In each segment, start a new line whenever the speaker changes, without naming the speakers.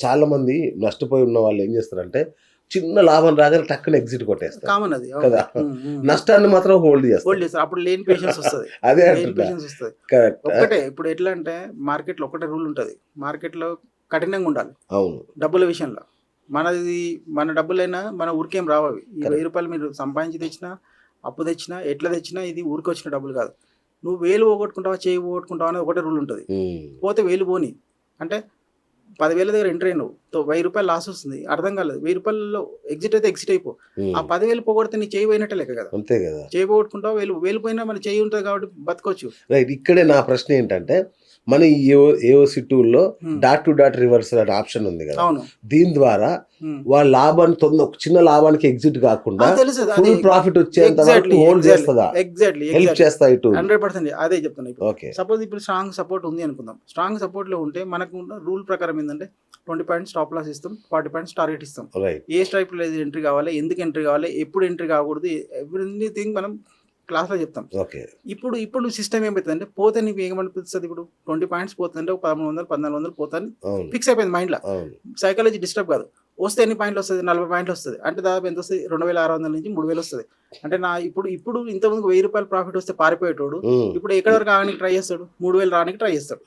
చాలా మంది నష్టపోయి ఉన్న వాళ్ళు ఏం చేస్తారంటే చిన్న లాభం రాగానే టక్కున ఎగ్జిట్ కొట్టేస్తారు
కామన్ అది.
కదా. నష్టాన్ని మాత్రం హోల్డ్
హోల్డ్
చేస్తారు.
చేస్తారు. అప్పుడు లేని పేషెన్స్ వస్తది.
అదే
లేని
అంటున్నా.
పేషెన్స్ వస్తది.
కరెక్ట్.
ఒక్కటే ఇప్పుడు ఎట్లా అంటే మార్కెట్‌లో ఒకటే రూల్ ఉంటది. మార్కెట్‌లో కఠినంగా ఉండాలి
అవును.
డబ్బుల విషయంలో. మన డబ్బులైనా మన ఊరికేం రావవి. ఈ
Correct.
1000 మీరు సంపాదించి తెచ్చినా, అప్పు తెచ్చినా, ఎట్లా తెచ్చినా ఇది ఊరికొచ్చిన డబ్బులు కాదు. నువ్వు వేలు పోగొట్టుకుంటావా, చేయి పోగొట్టుకుంటావా అనేది ఒకటే రూల్ ఉంటది. పోతే వేలు పోని. అంటే 10,000 దగ్గర ఎంటర్ అయినావు. రూ. 1000 లాస్ వస్తుంది. అర్థం కాలేదు. రూ. 1000లో ఎగ్జిట్ అయితే ఎగ్జిట్ అయిపో. ఆ 10,000 పోగొడితే నీ చేయి పోయినట్టే లెక్క కదా.
అంతే కదా.
చేయి పోగొట్టుకుంటావు, వేలు పోయినా మన చేయి ఉంటుంది కాబట్టి బతకొచ్చు.
రైట్. ఇక్కడే నా ప్రశ్న ఏంటంటే మన ఈ ఏఓసి టూల్లో డాట్ టు డాట్ రివర్స్ అనే ఆప్షన్ ఉంది కదా.
అవును.
దీని ద్వారా వాళ్ళ లాభాన్ని ఒక చిన్న లాభానికి ఎగ్జిట్ కాకుండా
తెలుసు
ఫుల్ ప్రాఫిట్ వచ్చేంత వరకు హోల్డ్ చేస్తుందా, హెల్ప్ చేస్తా ఇటు
100% అదే చెప్తున్నా. ఇప్పుడు
ఓకే.
సపోజ్ ఇప్పుడు స్ట్రాంగ్ సపోర్ట్ ఉంది అనుకుందాం. స్ట్రాంగ్ సపోర్ట్ లో ఉంటే మనకు రూల్ ప్రకారం ఏంటంటే 20 పాయింట్స్ స్టాప్ లాస్ ఇస్తాం, 40 పాయింట్స్ టార్గెట్ ఇస్తాం.
రైట్.
ఏ స్ట్రైప్ లో ఎంట్రీ కావాలి, ఎందుకు ఎంట్రీ కావాలి, ఎప్పుడు ఎంట్రీ కాకూడదు, ఎవ్రీథింగ్ మనం క్లాస్లో చెప్తాం.
ఓకే.
ఇప్పుడు సిస్టమ్ ఏమవుతుంది అంటే పోతే నీకు ఏమనిపిస్తుంది, ఇప్పుడు 20 పాయింట్స్ పోతుందంటే ఒక 1300 1400 పోతాను ఫిక్స్ అయిపోయింది మైండ్లో. సైకాలజీ డిస్టర్బ్ కాదు. వస్తే ఎన్ని పాయింట్లు వస్తుంది, 40 పాయింట్లు వస్తుంది అంటే దాదాపు ఎంత వస్తుంది, 2600 నుంచి 3000 వస్తుంది. అంటే నా ఇప్పుడు ఇంతకుముందు ₹1000 ప్రాఫిట్ వస్తే పారిపోయేటోడు ఇప్పుడు ఎక్కడి వరకు రావడానికి ట్రై చేస్తాడు, 3000 రావడానికి ట్రై చేస్తాడు.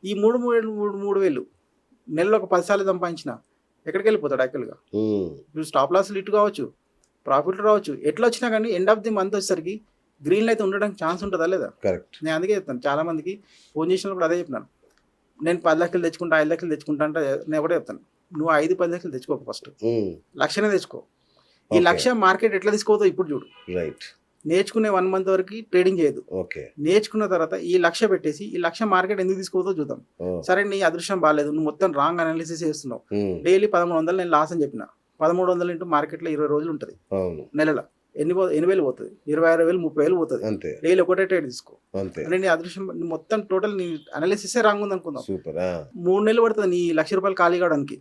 ఈ 3000 నెలలో ఒక 10 సార్లు సంపాదించిన ఎక్కడికి వెళ్ళిపోతాడు యాక్చువల్గా. ఇప్పుడు స్టాప్ లాస్లు ఇటు కావచ్చు, ప్రాఫిట్లు రావచ్చు, ఎట్లా వచ్చినా కానీ ఎండ్ ఆఫ్ ది మంత్ వచ్చేసరికి గ్రీన్లో అయితే ఉండడానికి ఛాన్స్ ఉంటుందా లేదా.
కరెక్ట్.
నేను అందుకే చెప్తాను, చాలా మందికి ఫోన్ చేసినప్పుడు అదే చెప్పినాను. నేను 10 లక్షలు తెచ్చుకుంటా, 5 లక్షలు తెచ్చుకుంటా అంటే నేను ఒకటే చెప్తాను, నువ్వు 5-10 లక్షలు తెచ్చుకోకు, ఫస్ట్ లక్షనే తెచ్చుకో. ఈ లక్ష మార్కెట్ ఎట్లా తీసుకోవద్దో ఇప్పుడు చూడు.
రైట్.
నేర్చుకునే 1 మంత్ వరకు ట్రేడింగ్ చేయదు.
ఓకే.
నేర్చుకున్న తర్వాత ఈ లక్ష పెట్టేసి ఈ లక్ష మార్కెట్ ఎందుకు తీసుకోవద్దో చూద్దాం. సరే నీ అదృష్టం బాగాలేదు, నువ్వు మొత్తం రాంగ్ అనాలిసిస్ చేస్తున్నావు. డైలీ 1300 నేను లాస్ అని చెప్పిన, 1300 ఇంటూ మార్కెట్లో 20 రోజులు ఉంటుంది. నెలలో 8,000 పోతుంది, 26,000 30,000 పోతుంది. డైలీ ఒకటే ట్రేడ్ తీసుకో. అంటే నీ అదృష్టం మొత్తం టోటల్ నీ అనాలిసిస్ రాంగ్ ఉంది అనుకుందాం. 3 నెలలు పడుతుంది నీ ₹1,00,000 ఖాళీ కావడానికి.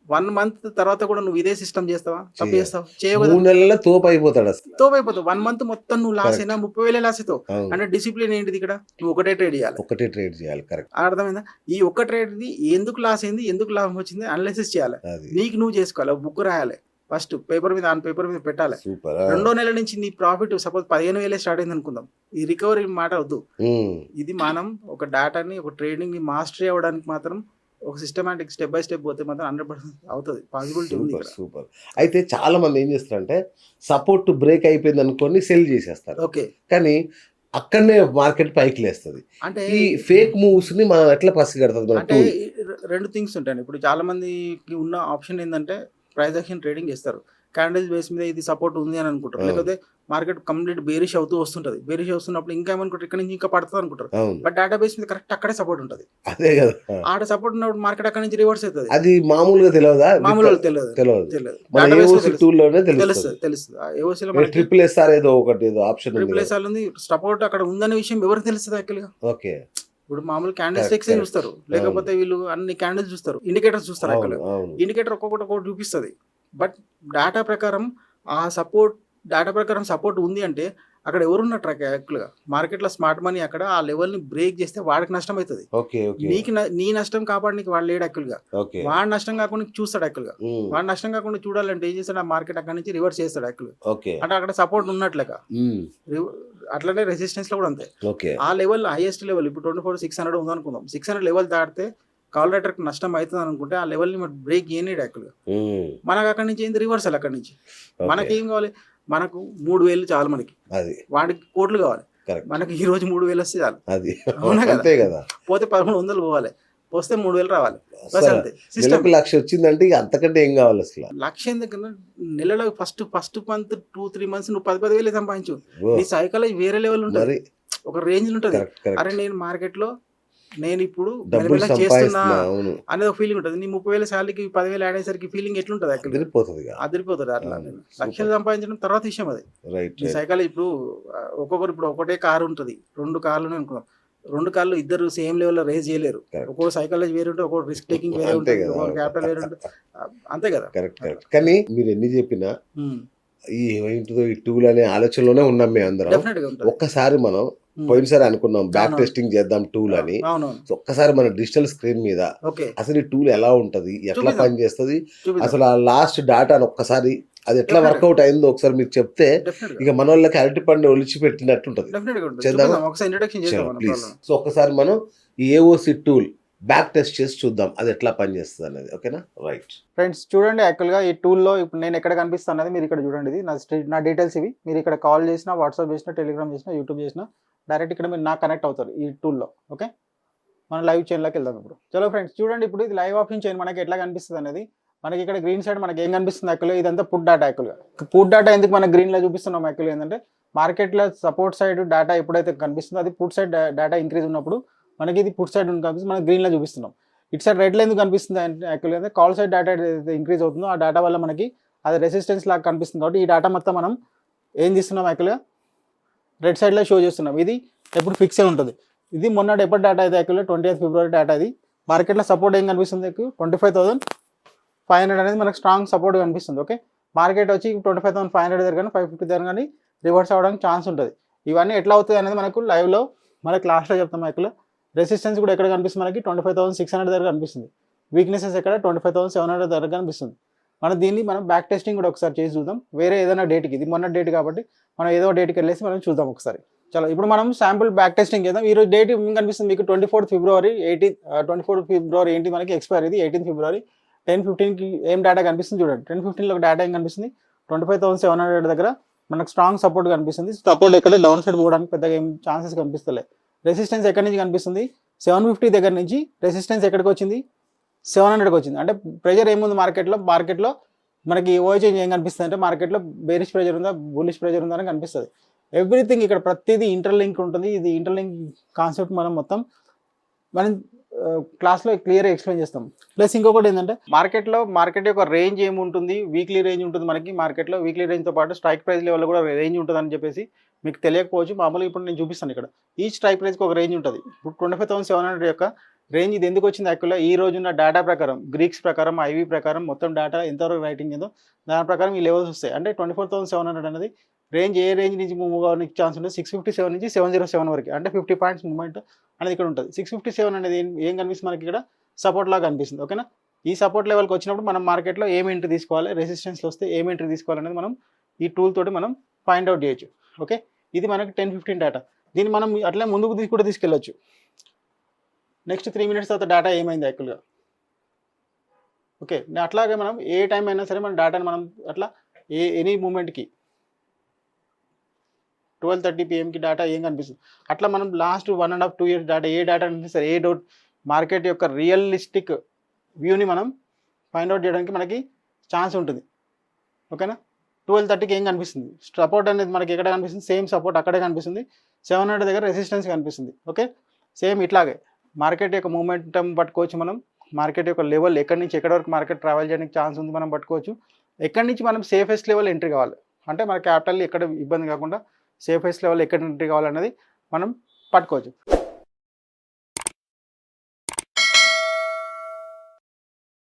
1 మంత్ తర్వాత కూడా నువ్వు ఇదే సిస్టమ్ చేస్తావా, తప్పు చేస్తావు, చేయకూడదు.
3 నెలల్లో తోపు అయిపోతావు.
1 మంత్ మొత్తం నువ్వు లాస్ అయినా 30,000 లాస్ అవుతావు. అంటే డిసిప్లిన్ ఏంటిది ఇక్కడ, నువ్వు ఒకటే ట్రేడ్ చేయాలి. కరెక్ట్. అర్థమైందా. ఈ ఒక్క ట్రేడ్ ఎందుకు లాస్ అయింది, ఎందుకు లాభం వచ్చింది అనాలిసిస్ చేయాలి. నీకు నువ్వు చేసుకోవాలి, బుక్ రాయాలి. ఫస్ట్ పేపర్ మీద పెట్టాలి. రెండో నెల నుంచి నీ ప్రాఫిట్ సపోజ్ 15,000 స్టార్ట్ అయింది అనుకుందాం. ఈ రికవరీ మాట వద్దు. ఇది మనం ఒక డేటాని, ఒక ట్రేడింగ్ ని మాస్టరీ అవ్వడానికి మాత్రం ఒక సిస్టమాటిక్ స్టెప్ బై స్టెప్ పోతే మాత్రం 100% అవుతుంది, పాసిబిలిటీ ఉంది.
సూపర్. అయితే చాలా మంది ఏం చేస్తారంటే సపోర్ట్ బ్రేక్ అయిపోయింది అనుకొని సెల్ చేసేస్తారు.
ఓకే.
కానీ అక్కడనే మార్కెట్ పైకి లేస్తుంది. అంటే ఈ ఫేక్ మూవ్స్ ని మనం ఎట్లా పసిగడతాం?
అంటే 2 థింగ్స్ ఉంటాయి. ఇప్పుడు చాలా మందికి ఉన్న ఆప్షన్ ఏంటంటే ప్రైస్ యాక్షన్ ట్రేడింగ్ చేస్తారు. క్యాండిల్స్ బేస్ మీద ఇది సపోర్ట్ ఉంది అని అనుకుంటారు. లేకపోతే మార్కెట్ కంప్లీట్ బేరిష్ అవుతూ వస్తుంటది. బేరిష్ వస్తున్నప్పుడు ఇంకా ఏమనుకుంటారు, ఇక్కడ నుంచి ఇంకా పడుతుంది అనుకుంటారు. బట్ డేటా బేస్ మీద కరెక్ట్ అక్కడే సపోర్ట్ ఉంటుంది. అదే కదా. ఆడ సపోర్ట్ ఉన్నప్పుడు మార్కెట్ అక్కడ నుంచి రివర్స్ అవుతుంది.
అది మామూలుగా తెలియదా?
మామూలుగా తెలియదు.
తెలుస్తుంది. ట్రిపుల్ ఎస్ఆర్ ఏదో ఒకటి ఆప్షన్
ఉంది, సపోర్ట్ అక్కడ ఉందనే విషయం ఎవరికి తెలుస్తుంది యాక్చువల్గా.
ఓకే.
ఇప్పుడు మామూలు క్యాండిల్స్ స్టిక్స్ చూస్తారు, లేకపోతే వీళ్ళు అన్ని క్యాండిల్స్ చూస్తారు, ఇండికేటర్స్ చూస్తారు. యాక్చువల్గా ఇండికేటర్ ఒక్కొక్కటి చూపిస్తుంది. బట్ డేటా ప్రకారం సపోర్ట్ ఉంది అంటే అక్కడ ఎవరున్నట్టు యాక్చువల్గా మార్కెట్లో స్మార్ట్ మనీ అక్కడ ఆ లెవెల్ని బ్రేక్ చేస్తే వాడికి నష్టం అవుతుంది. నీ నష్టం కాపాడడానికి వాడు లేడు యాక్చువల్గా. వాడు నష్టం కాకుండా చూస్తాడు యాక్చువల్గా. వాడు నష్టం కాకుండా చూడాలంటే ఏం చేస్తాడు, ఆ మార్కెట్ అక్కడ నుంచి రివర్స్ చేస్తాడు యాక్చువల్గా. అంటే అక్కడ సపోర్ట్ ఉన్నట్లేక. అట్లనే రెసిస్టెన్స్ లో కూడా అంతే. ఆ లెవెల్ హైయెస్ట్ లెవెల్ ఇప్పుడు 24,600 ఉందనుకుందాం. 600 లెవెల్ దాటితే కాల్ రైటర్కి నష్టం అవుతుంది అనుకుంటే ఆ లెవెల్ని బ్రేక్ చేయలేడు యాక్చువల్గా. మనకు అక్కడి నుంచి ఏంది రివర్సల్. అక్కడి నుంచి మనకేం కావాలి, మనకు 3,000 చాలు, మనకి వాడికి కోట్లు కావాలి. మనకి ఈ రోజు 3,000 వస్తే చాలు. అవునా కదా. పోతే 1,100 పోవాలి, వస్తే 3,000 రావాలి.
లక్ష వచ్చిందంటే అంతకంటే ఏం కావాలి అసలు.
లక్ష ఎందుకన్నా నెలలో ఫస్ట్ మంత్ 2-3 మంత్స్ నువ్వు 10,000 సంపాదించు. నీ సైకాలజీ వేరే లెవెల్ ఉంటుంది, ఒక రేంజ్ ఉంటుంది. అరే నేను మార్కెట్ లో నేను ఇప్పుడు చేస్తున్నా అనేది ఒక ఫీలింగ్ ఉంటుంది. నీ 30,000 శాలరీకి 10,000 యాడ్ అయ్యేసరికి ఫీలింగ్ ఎట్లుంటుంది, అదిరిపోతుంది. అట్లా లక్షలు సంపాదించడం తర్వాత విషయం అది. నీ సైకాలజీ ఇప్పుడు ఇప్పుడు ఒకటే కారు ఉంటుంది, 2 కార్లు అనుకున్నాం. 2 కార్లు ఇద్దరు సేమ్ లెవెల్లో రేజ్ చేయలేరు. ఒక్కొక్క సైకాలజీ వేరే ఉంటుంది, ఒక్కొక్క రిస్క్ టేకింగ్ వేరే ఉంటుంది, ఒక్కొక్క క్యాపిటల్ వేరే ఉంటుంది. అంతే కదా. కరెక్ట్.
కానీ మీరు ఎన్ని చెప్పినా ఈ ఏంటిదో ఈ టూల్ అనే ఆలోచనలోనే ఉన్నాం మేము అందరం. ఒక్కసారి మనం పోయినసారి అనుకున్నాం బ్యాక్
అవునవును.
టెస్టింగ్ చేద్దాం టూల్ అని.
అవునవును.
సో ఒక్కసారి మన డిజిటల్ స్క్రీన్ మీద
ఓకే.
అసలు ఈ టూల్ ఎలా ఉంటది, ఎట్లా
చూపిద్దాం.
పని చేస్తుంది,
చూపిద్దాం.
అసలు ఆ లాస్ట్ డాటాను ఒక్కసారి అది ఎట్లా
Definitely.
వర్కౌట్ అయిందో ఒకసారి మీకు చెప్తే
డెఫినెట్‌గా.
ఇక మన వాళ్ళకి అరటి పండు ఒలిచి పెట్టినట్టు ఉంటుంది.
డెఫినెట్‌గా ఉంటుంది.
చేద్దామా?
చూపిద్దాం. ఒకసారి ఇంట్రడక్షన్ చేద్దాం
చలో
మనం
ప్లీజ్.
ప్రాబ్లమ్.
సో ఒక్కసారి మనం ఈ ఏఓసి టూల్ బ్యాక్ టెస్ట్ చేసి చూద్దాం అది ఎట్లా పనిచేస్తుంది అనేది. ఓకేనా? రైట్.
ఫ్రెండ్స్ చూడండి, యాక్చువల్గా ఈ టూల్లో ఇప్పుడు నేను ఎక్కడ కనిపిస్తాను అనేది మీరు ఇక్కడ చూడండి. ఇది నా డీటెయిల్స్ ఇవి. మీరు ఇక్కడ కాల్ చేసినా, వాట్సాప్ చేసినా, టెలిగ్రామ్ చేసినా, యూట్యూబ్ చేసినా డైరెక్ట్ ఇక్కడ మీరు నాకు కనెక్ట్ అవుతారు ఈ టూల్లో. ఓకే, మనం లైవ్ చైన్లోకి వెళ్దాం ఇప్పుడు. చలో ఫ్రెండ్స్ చూడండి, ఇప్పుడు ఇది లైవ్ ఆప్షన్ చైన్ మనకి ఎట్లా కనిపిస్తుంది అనేది. మనకి ఇక్కడ గ్రీన్ సైడ్ మనకి ఏం కనిపిస్తుంది యాక్చువల్గా, ఇదంతా పుట్ డేటా. యాక్చువల్గా పుట్ డేటా ఎందుకు మనం గ్రీన్లో చూపిస్తున్నాం యాక్చువల్గా ఏంటంటే, మార్కెట్లో సపోర్ట్ సైడ్ డేటా ఎప్పుడైతే కనిపిస్తుందో అది పుట్ సైడ్ డేటా ఇంక్రీజ్ ఉన్నప్పుడు మనకి ఇది పుట్ సైడ్ కనిపిస్తుంది, మనం గ్రీన్లో చూపిస్తున్నాం. ఇటు సైడ్ రెడ్లో ఎందుకు కనిపిస్తుంది అంటే యాక్చువల్గా అంటే కాల్ సైడ్ డేటా ఏదైతే ఇంక్రీజ్ అవుతుందో ఆ డేటా వల్ల మనకి అది రెసిస్టెన్స్ లాగా కనిపిస్తుంది. కాబట్టి ఈ డేటా మొత్తం మనం ఏం తీస్తున్నాం యాక్చువల్గా రెడ్ సైడ్లో షో చేస్తున్నాం. ఇది ఎప్పుడు ఫిక్స్ అయి ఉంటుంది. ఇది మొన్న ఎప్పటి డేటా అయితే యాక్చువల్గా 20th February డేటా. ఇది మార్కెట్లో సపోర్ట్ ఏం కనిపిస్తుంది, 25,500 అనేది మనకు స్ట్రాంగ్ సపోర్ట్ కనిపిస్తుంది. ఓకే, మార్కెట్ వచ్చి 25,500 దగ్గర కానీ 550 దగ్గర కానీ రివర్స్ అవ్వడానికి ఛాన్స్ ఉంటుంది. ఇవన్నీ ఎట్లా అవుతుంది అనేది మనకు లైవ్లో మనకి లాస్ట్లో చెప్తాం. యాక్చువల్గా రెసిస్టెన్స్ కూడా ఎక్కడ కనిపిస్తుంది మనకి 25,600 దగ్గర కనిపిస్తుంది. వీక్నెసెస్ ఎక్కడ 25,700 దగ్గర కనిపిస్తుంది. దీన్ని మనం బ్యాక్ టెస్టింగ్ కూడా ఒకసారి చేసి చూద్దాం. వేరే ఏదైనా డేట్కి, ఇది మొన్న డేట్ కాబట్టి మనం ఏదో డేట్కి వెళ్ళేసి మనం చూద్దాం ఒకసారి. చలో ఇప్పుడు మనం శాంపుల్ బ్యాక్ టెస్టింగ్ చేద్దాం. ఈరోజు డేట్ ఏం కనిపిస్తుంది మీకు 24th February ఏంటి మనకి ఎక్స్పైర్. ఇది 18th February 10:15కి ఏం డేటా కనిపిస్తుంది చూడండి. 10:15లో డేటా ఏం కనిపిస్తుంది, 25,700 దగ్గర మనకు స్ట్రాంగ్ సపోర్ట్ కనిపిస్తుంది. సపోర్ట్ ఎక్కడ డౌన్ సైడ్ పోవడానికి పెద్దగా ఏం ఛాన్సెస్ కనిపిస్తలే. రెసిస్టెన్స్ ఎక్కడి నుంచి కనిపిస్తుంది, 750 దగ్గర నుంచి రెసిస్టెన్స్ ఎక్కడికి వచ్చింది, 700కి వచ్చింది. అంటే ప్రెజర్ ఏముంది మార్కెట్లో మనకి ఓవర్ చేంజ్ ఏం కనిపిస్తుంది అంటే మార్కెట్లో బేరిష్ ప్రెజర్ ఉందా, బులిష్ ప్రెజర్ ఉందా అని కనిపిస్తుంది. ఎవ్రీథింగ్ ఇక్కడ ప్రతిదీ ఇంటర్లింక్ ఉంటుంది. ఇది ఇంటర్లింక్ కాన్సెప్ట్ మనం క్లాస్లో క్లియర్గా ఎక్స్ప్లెయిన్ చేస్తాం. ప్లస్ ఇంకొకటి ఏంటంటే మార్కెట్ యొక్క రేంజ్ ఏముంటుంది, వీక్లీ రేంజ్ ఉంటుంది మనకి. మార్కెట్లో వీక్లీ రేంజ్తో పాటు స్ట్రైక్ ప్రైస్ లెవెల్ కూడా రేంజ్ ఉంటుంది అని చెప్పేసి మీకు తెలియకపోవచ్చు. మామూలుగా ఇప్పుడు నేను చూపిస్తాను. ఇక్కడ ఈ స్ట్రైక్ ప్రైస్కి ఒక రేంజ్ ఉంటుంది. ఇప్పుడు 25,700 యొక్క రేంజ్ ఇది ఎందుకు వచ్చింది యాక్చువల్గా, ఈ రోజున్న డేటా ప్రకారం, గ్రీక్స్ ప్రకారం, ఐవీ ప్రకారం మొత్తం డేటా ఎంతవరకు రైటింగ్ ఏదో దాని ప్రకారం ఈ లెవెల్స్ వస్తాయి. అంటే 24,700 అనేది రేంజ్ ఏ రేంజ్ నుంచి మూవ్ అవ్వడానికి ఛాన్స్ ఉంటుంది, 657 నుంచి 707 వరకు. అంటే 50 పాయింట్స్ మూవ్మెంట్ అనేది ఇక్కడ ఉంటుంది. 657 అనేది ఏం కనిపిస్తుంది మనకి ఇక్కడ, సపోర్ట్ లాగా కనిపిస్తుంది. ఓకేనా, ఈ సపోర్ట్ లెవెల్కి వచ్చినప్పుడు మనం మార్కెట్లో ఏం ఎంట్రీ తీసుకోవాలి, రెసిస్టెన్స్లో వస్తే ఏం ఎంట్రీ తీసుకోవాలనేది మనం ఈ టూల్ తోటి మనం ఫైండ్ అవుట్ చేయొచ్చు. ఓకే, ఇది మనకి 10:15 డేటా. దీన్ని మనం అట్లా ముందుకు కూడా తీసుకెళ్ళొచ్చు. నెక్స్ట్ 3 minutes తర్వాత డేటా ఏమైంది యాక్చువల్గా. ఓకే, అట్లాగే మనం ఏ టైం అయినా సరే మన డేటాని మనం అట్లా ఎనీ మూమెంట్కి 12:30 PM డేటా ఏం కనిపిస్తుంది, అట్లా మనం లాస్ట్ 1.5-2 years డేటా ఏ డేటా సరే ఏ డౌట్ మార్కెట్ యొక్క రియలిస్టిక్ వ్యూని మనం ఫైండ్ అవుట్ చేయడానికి మనకి ఛాన్స్ ఉంటుంది. ఓకేనా, 12:30కి ఏం కనిపిస్తుంది, సపోర్ట్ అనేది మనకి ఎక్కడ కనిపిస్తుంది, సేమ్ సపోర్ట్ అక్కడే కనిపిస్తుంది. 700 దగ్గర రెసిస్టెన్స్ కనిపిస్తుంది. ఓకే, సేమ్ ఇట్లాగే మార్కెట్ యొక్క మూమెంటం పట్టుకోవచ్చు మనం. మార్కెట్ యొక్క లెవెల్ ఎక్కడి నుంచి ఎక్కడి వరకు మార్కెట్ ట్రావెల్ చేయడానికి ఛాన్స్ ఉంది మనం పట్టుకోవచ్చు. ఎక్కడి నుంచి మనం సేఫెస్ట్ లెవెల్ ఎంట్రీ కావాలి అంటే మన క్యాపిటల్ ఎక్కడ ఇబ్బంది కాకుండా సేఫెస్ట్ లెవెల్ ఎక్కడ ఎంట్రీ కావాలన్నది మనం పట్టుకోవచ్చు.